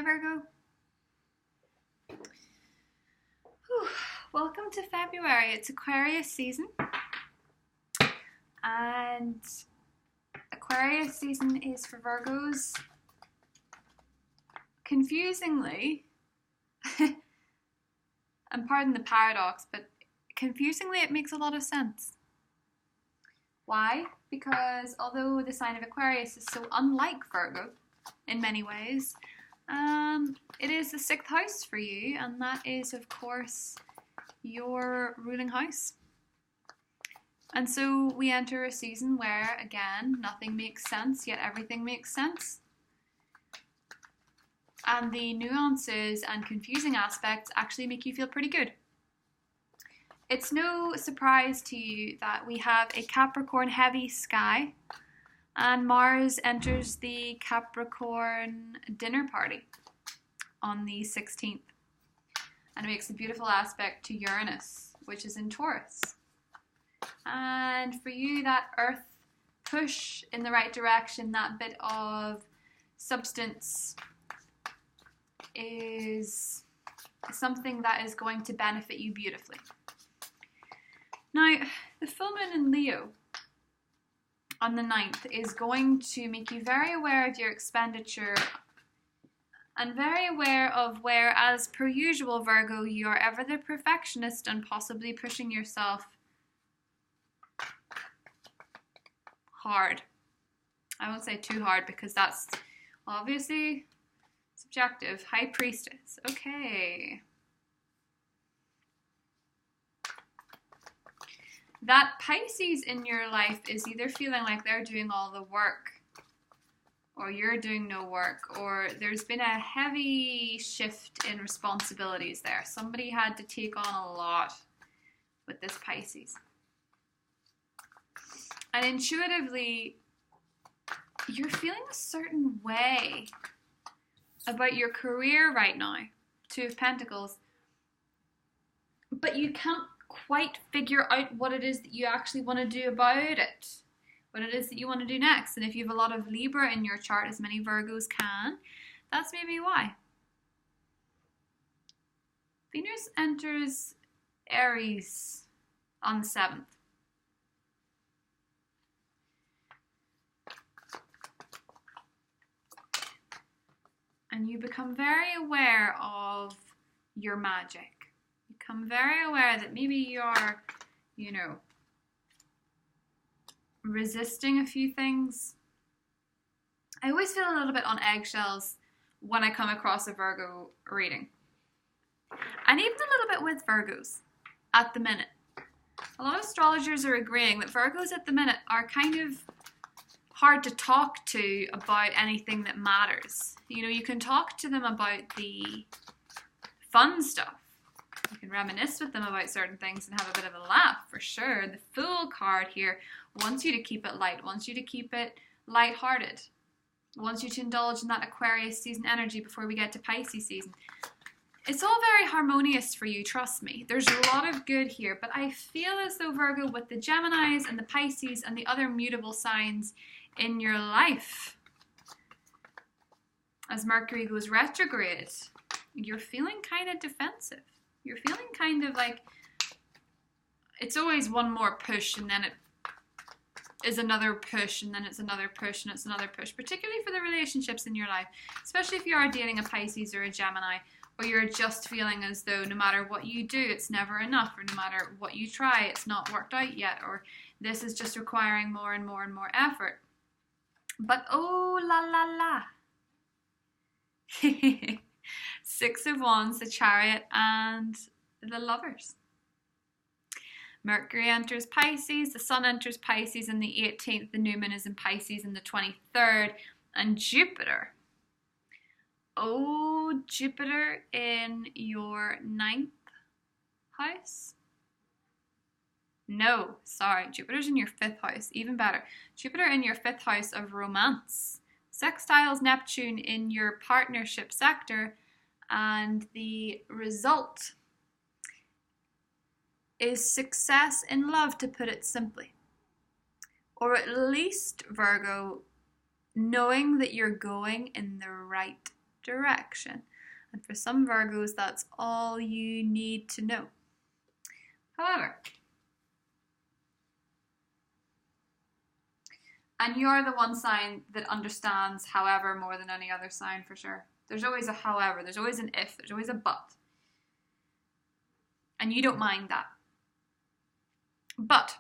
Hi Virgo. Whew. Welcome to February. It's Aquarius season. And Aquarius season is for Virgos. Confusingly, and pardon the paradox, but confusingly it makes a lot of sense. Why? Because although the sign of Aquarius is so unlike Virgo in many ways, it is the 6th house for you, and that is, of course, your ruling house. And so we enter a season where, again, nothing makes sense, yet everything makes sense. And the nuances and confusing aspects actually make you feel pretty good. It's no surprise to you that we have a Capricorn heavy sky, and Mars enters the Capricorn dinner party on the 16th. And it makes a beautiful aspect to Uranus, which is in Taurus. And for you, that earth push in the right direction, that bit of substance, is something that is going to benefit you beautifully. Now, the full moon in Leo on the 9th is going to make you very aware of your expenditure and very aware of where, as per usual, Virgo, you are ever the perfectionist and possibly pushing yourself hard. I won't say too hard because that's obviously subjective. High Priestess. Okay. That Pisces in your life is either feeling like they're doing all the work, or you're doing no work, or there's been a heavy shift in responsibilities there. Somebody had to take on a lot with this Pisces. And intuitively, you're feeling a certain way about your career right now, 2 of Pentacles, but you can't quite figure out what it is that you actually want to do about it, what it is that you want to do next. And if you have a lot of Libra in your chart, as many Virgos can, that's maybe why. Venus enters Aries on the 7th. And you become very aware of your magic. You become very aware that maybe you're, resisting a few things. I always feel a little bit on eggshells when I come across a Virgo reading. And even a little bit with Virgos at the minute. A lot of astrologers are agreeing that Virgos at the minute are kind of hard to talk to about anything that matters. You can talk to them about the fun stuff. You can reminisce with them about certain things and have a bit of a laugh, for sure. The Fool card here wants you to keep it light, wants you to keep it lighthearted, wants you to indulge in that Aquarius season energy before we get to Pisces season. It's all very harmonious for you, trust me. There's a lot of good here, but I feel as though, Virgo, with the Geminis and the Pisces and the other mutable signs in your life, as Mercury goes retrograde, you're feeling kind of defensive. You're feeling kind of like it's always one more push, and then it is another push, and then it's another push, and it's another push, particularly for the relationships in your life, especially if you are dating a Pisces or a Gemini, or you're just feeling as though no matter what you do, it's never enough, or no matter what you try, it's not worked out yet, or this is just requiring more and more and more effort. But oh la la la. 6 of Wands, the Chariot, and the Lovers. Mercury enters Pisces, the Sun enters Pisces on the 18th, the new moon is in Pisces on the 23rd, and Jupiter. Oh, Jupiter in your 9th house? No, sorry, Jupiter's in your 5th house, even better. Jupiter in your 5th house of romance. Sextiles Neptune in your partnership sector, and the result is success in love, to put it simply. Or at least, Virgo, knowing that you're going in the right direction. And for some Virgos, that's all you need to know. However, and you're the one sign that understands however more than any other sign, for sure. There's always a however, there's always an if, there's always a but. And you don't mind that. But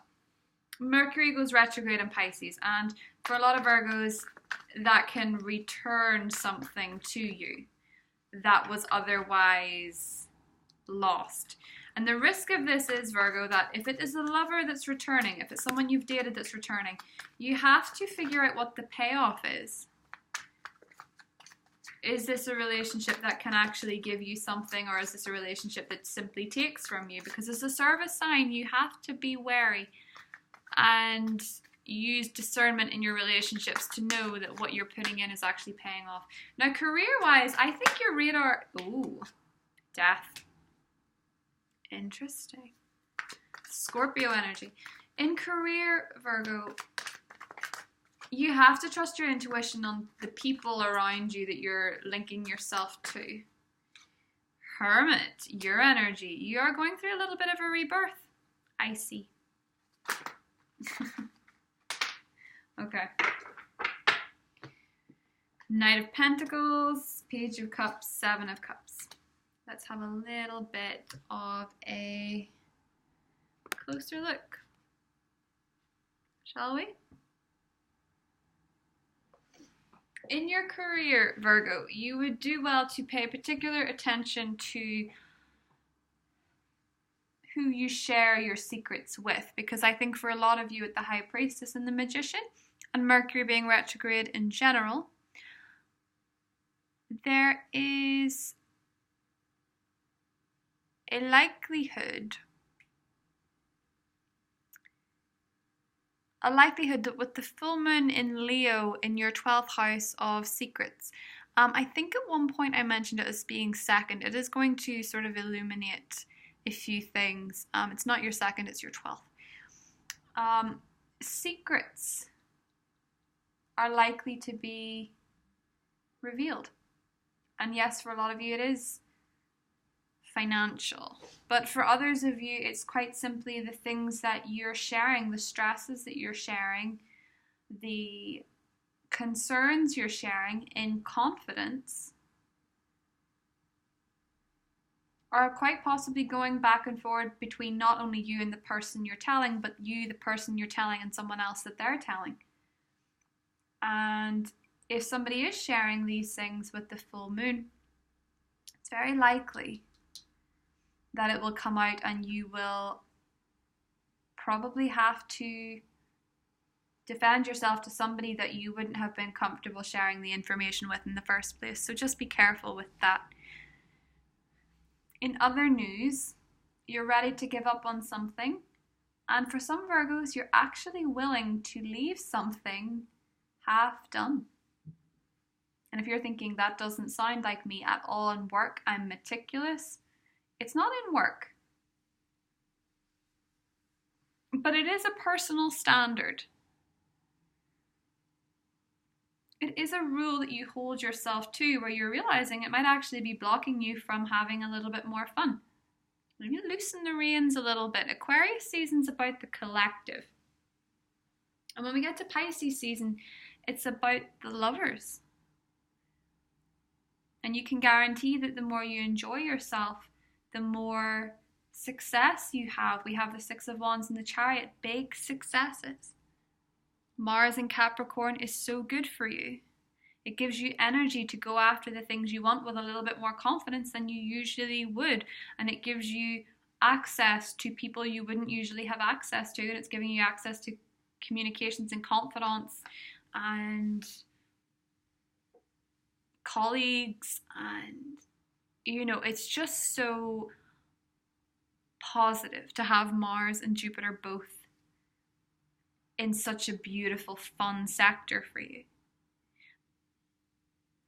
Mercury goes retrograde in Pisces, and for a lot of Virgos, that can return something to you that was otherwise lost. And the risk of this is, Virgo, that if it is a lover that's returning, if it's someone you've dated that's returning, you have to figure out what the payoff is. Is this a relationship that can actually give you something, or is this a relationship that simply takes from you? Because as a service sign, you have to be wary and use discernment in your relationships to know that what you're putting in is actually paying off. Now, career-wise, I think your radar... Ooh, death. Interesting. Scorpio energy. In career, Virgo, you have to trust your intuition on the people around you that you're linking yourself to. Hermit, your energy. You are going through a little bit of a rebirth. I see. Okay. Knight of Pentacles, Page of Cups, Seven of Cups. Let's have a little bit of a closer look, shall we? In your career, Virgo, you would do well to pay particular attention to who you share your secrets with, because I think for a lot of you at the High Priestess and the Magician, and Mercury being retrograde in general, there is a likelihood that with the full moon in Leo in your 12th house of secrets, I think at one point I mentioned it as being second. It is going to sort of illuminate a few things. It's not your second, it's your 12th. Secrets are likely to be revealed. And yes, for a lot of you it is financial. But for others of you, it's quite simply the things that you're sharing, the stresses that you're sharing, the concerns you're sharing in confidence are quite possibly going back and forward between not only you and the person you're telling, but you, the person you're telling, and someone else that they're telling. And if somebody is sharing these things with the full moon, it's very likely that it will come out and you will probably have to defend yourself to somebody that you wouldn't have been comfortable sharing the information with in the first place. So just be careful with that. In other news, you're ready to give up on something, and for some Virgos, you're actually willing to leave something half done. And if you're thinking that doesn't sound like me at all in work, I'm meticulous, it's not in work. But it is a personal standard. It is a rule that you hold yourself to where you're realizing it might actually be blocking you from having a little bit more fun. Maybe loosen the reins a little bit. Aquarius season's about the collective. And when we get to Pisces season, it's about the lovers. And you can guarantee that the more you enjoy yourself, the more success you have. We have the Six of Wands and the Chariot, big successes. Mars in Capricorn is so good for you. It gives you energy to go after the things you want with a little bit more confidence than you usually would. And it gives you access to people you wouldn't usually have access to. And it's giving you access to communications and confidence and colleagues. And, you know, it's just so positive to have Mars and Jupiter both in such a beautiful, fun sector for you.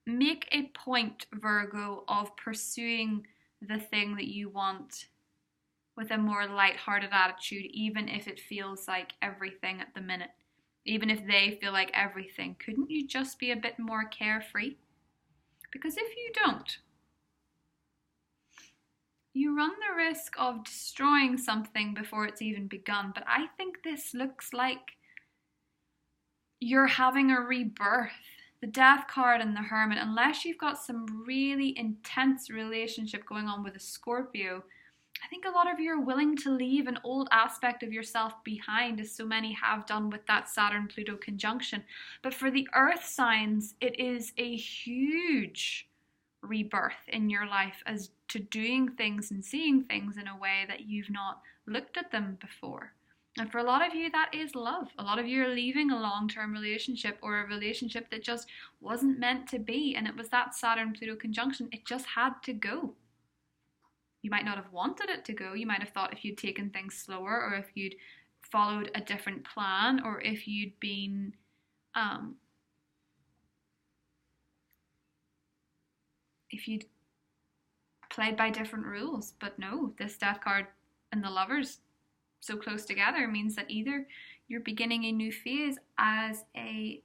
Make a point, Virgo, of pursuing the thing that you want with a more light-hearted attitude, even if it feels like everything at the minute. Even if they feel like everything. Couldn't you just be a bit more carefree? Because if you don't, you run the risk of destroying something before it's even begun. But I think this looks like you're having a rebirth. The Death card and the Hermit, unless you've got some really intense relationship going on with a Scorpio, I think a lot of you are willing to leave an old aspect of yourself behind, as so many have done with that Saturn-Pluto conjunction. But for the Earth signs, it is a huge rebirth in your life as to doing things and seeing things in a way that you've not looked at them before. And for a lot of you, that is love. A lot of you are leaving a long-term relationship or a relationship that just wasn't meant to be. And it was that Saturn-Pluto conjunction. It just had to go. You might not have wanted it to go. You might have thought if you'd taken things slower, or if you'd followed a different plan, or if you'd been if you'd played by different rules. But no, this Death card and the Lovers so close together means that either you're beginning a new phase as a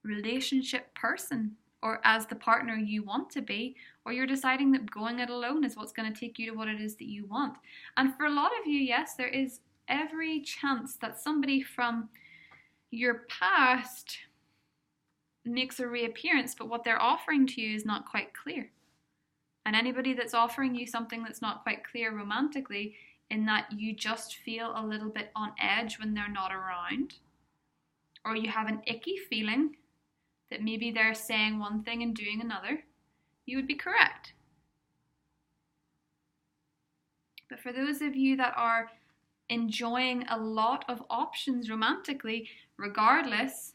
relationship person or as the partner you want to be, or you're deciding that going it alone is what's going to take you to what it is that you want. And for a lot of you, yes, there is every chance that somebody from your past makes a reappearance, but what they're offering to you is not quite clear. And anybody that's offering you something that's not quite clear romantically, in that you just feel a little bit on edge when they're not around, or you have an icky feeling that maybe they're saying one thing and doing another, you would be correct. But for those of you that are enjoying a lot of options romantically, regardless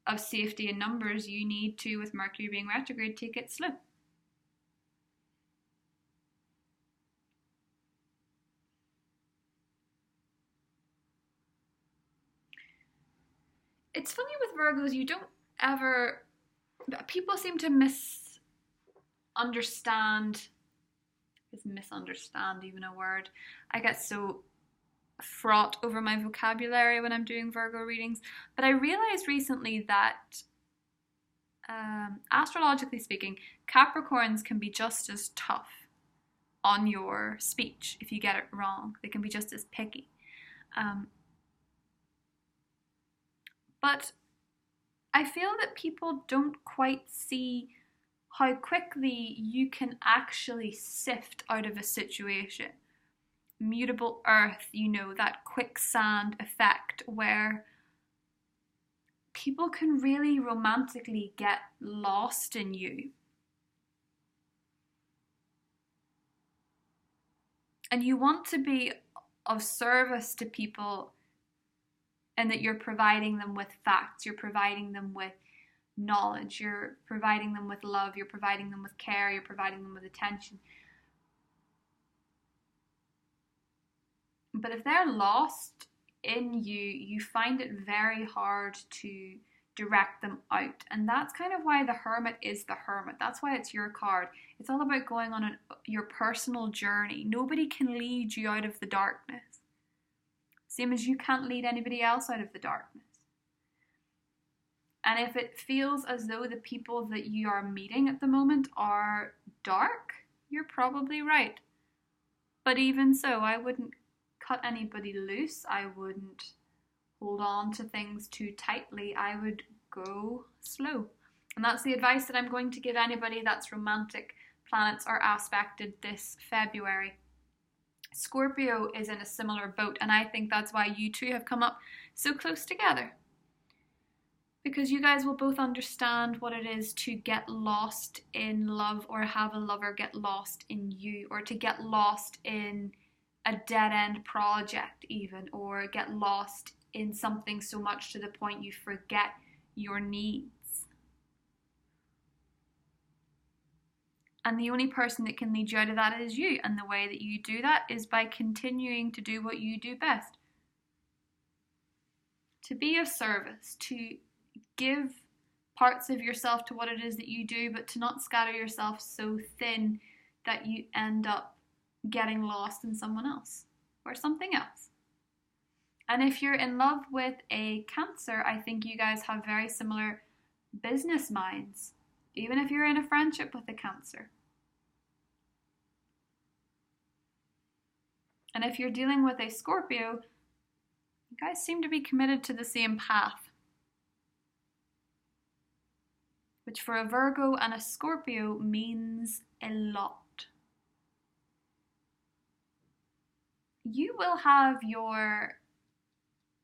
of safety and numbers, you need to, with Mercury being retrograde, take it slow. It's funny with Virgos, you don't ever, people seem to misunderstand, is misunderstand even a word? I get so fraught over my vocabulary when I'm doing Virgo readings, but I realized recently that astrologically speaking, Capricorns can be just as tough on your speech if you get it wrong. They can be just as picky. But I feel that people don't quite see how quickly you can actually sift out of a situation. Mutable earth, you know, that quicksand effect where people can really romantically get lost in you. And you want to be of service to people, and that you're providing them with facts, you're providing them with knowledge, you're providing them with love, you're providing them with care, you're providing them with attention. But if they're lost in you, you find it very hard to direct them out. And that's kind of why the Hermit is the Hermit. That's why it's your card. It's all about going on your personal journey. Nobody can lead you out of the darkness. Same as you can't lead anybody else out of the darkness. And if it feels as though the people that you are meeting at the moment are dark, you're probably right. But even so, I wouldn't cut anybody loose. I wouldn't hold on to things too tightly. I would go slow. And that's the advice that I'm going to give anybody that's romantic planets are aspected this February. Scorpio is in a similar boat, and I think that's why you two have come up so close together. Because you guys will both understand what it is to get lost in love, or have a lover get lost in you, or to get lost in a dead-end project even, or get lost in something so much to the point you forget your needs. And the only person that can lead you out of that is you. And the way that you do that is by continuing to do what you do best. To be of service, to give parts of yourself to what it is that you do, but to not scatter yourself so thin that you end up getting lost in someone else or something else. And if you're in love with a Cancer, I think you guys have very similar business minds, even if you're in a friendship with a Cancer. And if you're dealing with a Scorpio, you guys seem to be committed to the same path, which for a Virgo and a Scorpio means a lot. You will have your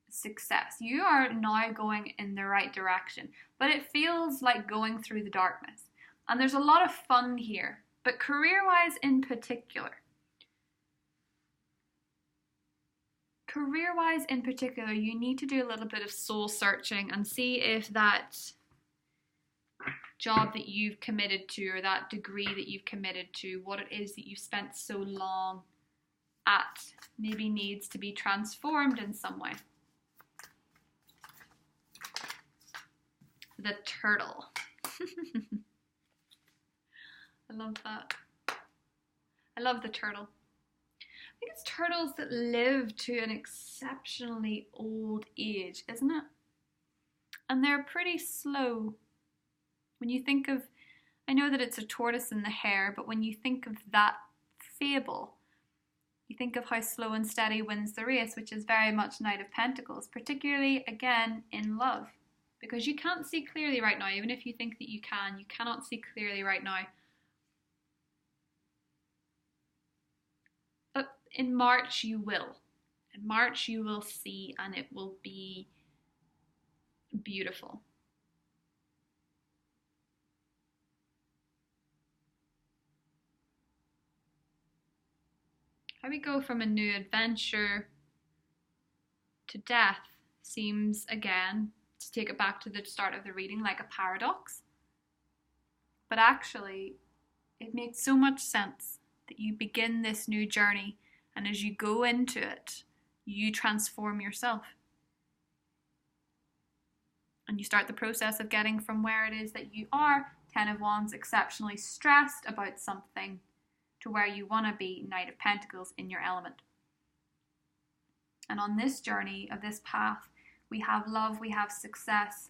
success. You are now going in the right direction, but it feels like going through the darkness. And there's a lot of fun here, but career-wise in particular, you need to do a little bit of soul searching and see if that job that you've committed to, or that degree that you've committed to, what it is that you've spent so long at, maybe needs to be transformed in some way. The turtle. I love that. I love the turtle. I think it's turtles that live to an exceptionally old age, isn't it? And they're pretty slow. When you think of, I know that it's a tortoise and the hare, but when you think of that fable, you think of how slow and steady wins the race, which is very much Knight of Pentacles, particularly, again, in love. Because you can't see clearly right now, even if you think that you cannot see clearly right now. But in March you will. In March you will see, and it will be beautiful. How we go from a new adventure to death seems, again, to take it back to the start of the reading, like a paradox. But actually, it makes so much sense that you begin this new journey, and as you go into it, you transform yourself. And you start the process of getting from where it is that you are, Ten of Wands, exceptionally stressed about something, to where you want to be, Knight of Pentacles, in your element. And on this journey of this path, we have love, we have success,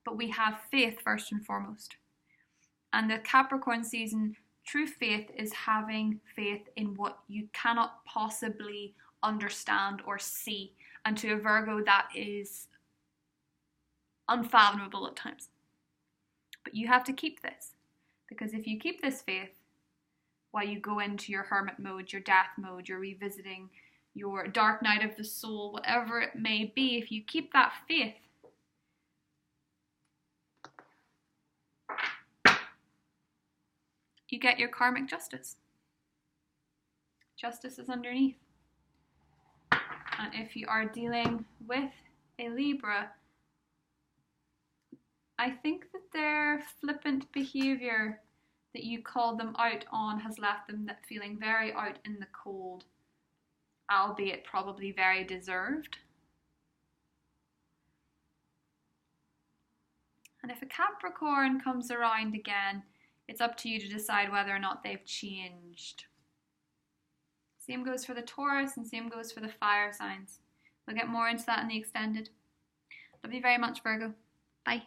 but we have faith first and foremost. And the Capricorn season, true faith is having faith in what you cannot possibly understand or see. And to a Virgo, that is unfathomable at times. But you have to keep this, because if you keep this faith, while you go into your hermit mode, your death mode, your revisiting, your dark night of the soul, whatever it may be, if you keep that faith, you get your karmic justice. Justice is underneath. And if you are dealing with a Libra, I think that their flippant behavior that you called them out on has left them feeling very out in the cold, albeit probably very deserved. And if a Capricorn comes around again, it's up to you to decide whether or not they've changed. Same goes for the Taurus, and same goes for the fire signs. We'll get more into that in the extended. Love you very much, Virgo. Bye.